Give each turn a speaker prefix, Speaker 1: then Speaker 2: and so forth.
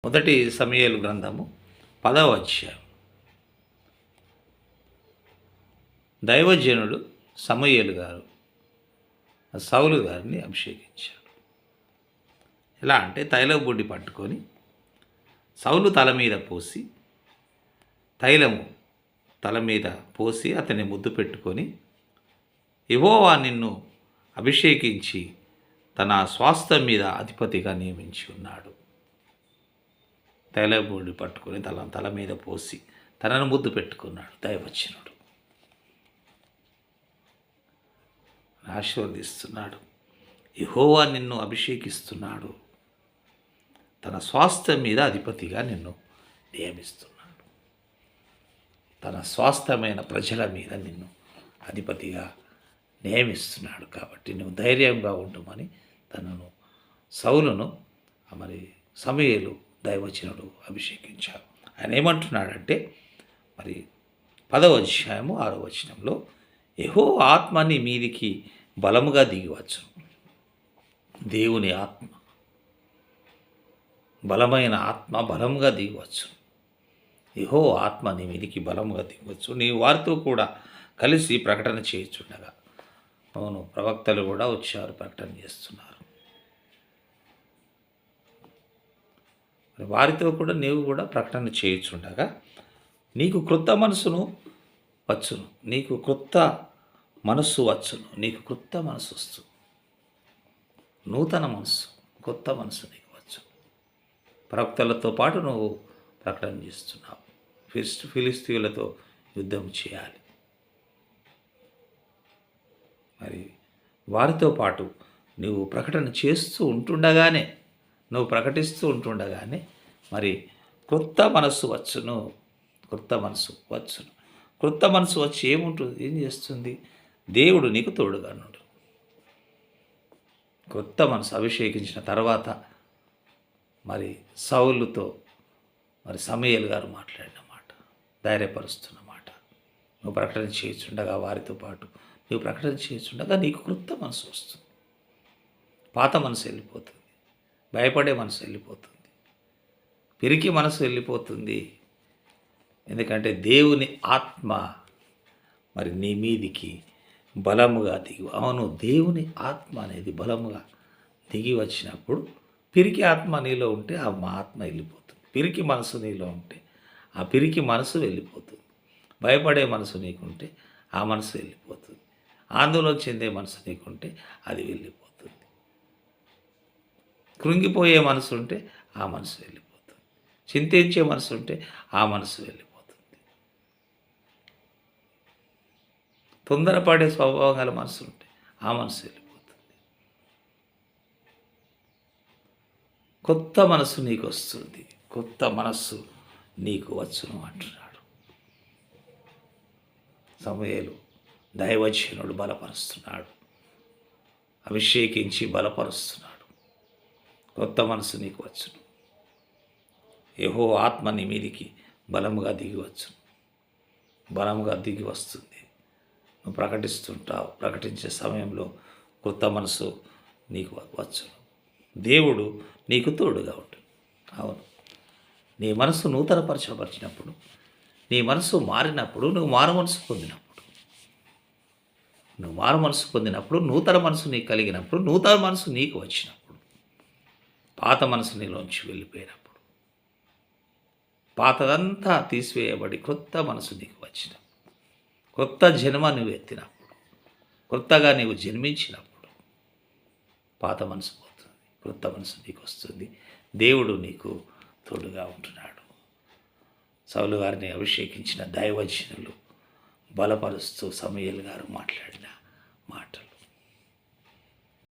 Speaker 1: మొదటి సమూయేలు గ్రంథము 10వ అధ్యాయం. దైవజనుడు సమూయేలు గారు సౌలు గారిని అభిషేకించాడు. ఎలా అంటే తైలబుడ్డి పట్టుకొని సౌలు తల మీద పోసి, తైలము తల మీద పోసి అతన్ని ముద్దు పెట్టుకొని, యెహోవా నిన్ను అభిషేకించి తన స్వాస్థ్యం మీద అధిపతిగా నియమించి ఉన్నాడు. తైలబుడ్డి పట్టుకొని తల మీద పోసి తనను ముద్దు పెట్టుకున్నాడు. దైవజనుడు ఆశీర్వదిస్తున్నాడు. యెహోవా నిన్ను అభిషేకిస్తున్నాడు, తన స్వాస్థ్యం మీద అధిపతిగా నిన్ను నియమిస్తున్నాడు. తన స్వాస్థ్యమైన ప్రజల మీద నిన్ను అధిపతిగా నియమిస్తున్నాడు. కాబట్టి నువ్వు ధైర్యంగా ఉండమని తనను సౌలును మరి సమూయేలు దైవజనుడు అభిషేకించాడు. ఆయన ఏమంటున్నాడంటే మరి 10వ అధ్యాయము 6వ వచనంలో, యెహోవా ఆత్మ నీ మీదికి బలముగా దిగివచ్చును. దేవుని ఆత్మ, బలమైన ఆత్మ బలముగా దిగవచ్చును. యెహోవా ఆత్మ నీ మీదికి బలముగా దిగవచ్చు. నీ వారితో కూడా కలిసి ప్రకటన చేయుచుండగా, అవును, ప్రవక్తలు కూడా వచ్చారు, ప్రకటన చేస్తున్నారు. వారితో కూడా నీవు కూడా ప్రకటన చేయుచుండగా నీకు క్రొత్త మనసును వచ్చును. నీకు క్రొత్త మనస్సు వచ్చును. నీకు క్రొత్త మనసు వస్తుంది. నూతన మనస్సు, కొత్త మనసు నీకు వచ్చు. ప్రవక్తలతో పాటు నువ్వు ప్రకటన చేస్తున్నావు. ఫిలిస్తీయులతో యుద్ధం చేయాలి. మరి వారితో పాటు నువ్వు ప్రకటన చేస్తూ ఉంటుండగానే, నువ్వు ప్రకటిస్తూ ఉంటుండగానే మరి కొత్త మనస్సు వచ్చును. కొత్త మనసు వచ్చును. కొత్త మనసు వచ్చి ఏముంటుంది, ఏం చేస్తుంది? దేవుడు నీకు తోడుగా ఉన్నాడు. కొత్త మనసు అభిషేకించిన తర్వాత మరి సౌలుతో మరి సమూయేలు గారు మాట్లాడిన మాట, ధైర్యపరుస్తున్న మాట, నువ్వు ప్రకటన చేయుచుండగా వారితో పాటు నువ్వు ప్రకటన చేయుచుండగా నీకు కొత్త మనసు వస్తుంది. పాత మనసు వెళ్ళిపోతుంది. భయపడే మనసు వెళ్ళిపోతుంది. పిరికి మనసు వెళ్ళిపోతుంది. ఎందుకంటే దేవుని ఆత్మ మరి నీ మీదికి బలముగా దిగి, అవును, దేవుని ఆత్మ అనేది బలముగా దిగి వచ్చినప్పుడు పిరికి ఆత్మ నీలో ఉంటే ఆ ఆత్మ వెళ్ళిపోతుంది. పిరికి మనసు నీలో ఉంటే ఆ పిరికి మనసు వెళ్ళిపోతుంది. భయపడే మనసు నీకుంటే ఆ మనసు వెళ్ళిపోతుంది. ఆందోళన చెందే మనసు నీకుంటే అది వెళ్ళిపోతుంది. కృంగిపోయే మనసు ఉంటే ఆ మనసు వెళ్ళిపోతుంది. చింతించే మనసు ఉంటే ఆ మనసు వెళ్ళిపోతుంది. తొందరపడే స్వభావం గల మనసు ఉంటే ఆ మనసు వెళ్ళిపోతుంది. కొత్త మనసు నీకు వస్తుంది. కొత్త మనస్సు నీకు వచ్చును అంటున్నాడు. సమూయేలు దైవజనుడు బలపరుస్తున్నాడు, అభిషేకించి బలపరుస్తున్నాడు. కొత్త మనసు నీకు వచ్చును. యెహోవా ఆత్మ నీ మీదికి బలముగా దిగి వచ్చును. బలముగా దిగి వస్తుంది. నువ్వు ప్రకటిస్తుంటావు. ప్రకటించే సమయంలో కొత్త మనసు నీకు వచ్చును. దేవుడు నీకు తోడుగా ఉంటుంది. అవును, నీ మనసు నూతనపరచబరిచినప్పుడు, నీ మనసు మారినప్పుడు, నువ్వు మారు మనసు పొందినప్పుడు, నూతన మనసు నీకు కలిగినప్పుడు, నూతన మనసు నీకు వచ్చినప్పుడు, పాత మనసు నీలోంచి వెళ్ళిపోయినప్పుడు, పాతదంతా తీసివేయబడి కొత్త మనసు నీకు వచ్చినప్పుడు, కొత్త జన్మ నువ్వు ఎత్తినప్పుడు, కొత్తగా నీవు జన్మించినప్పుడు పాత మనసు పోతుంది, కొత్త మనసు నీకు వస్తుంది. దేవుడు నీకు తోడుగా ఉంటున్నాడు. సౌలు గారిని అభిషేకించిన దైవజనులు బలపరుస్తూ సమూయేలు గారు మాట్లాడిన మాట.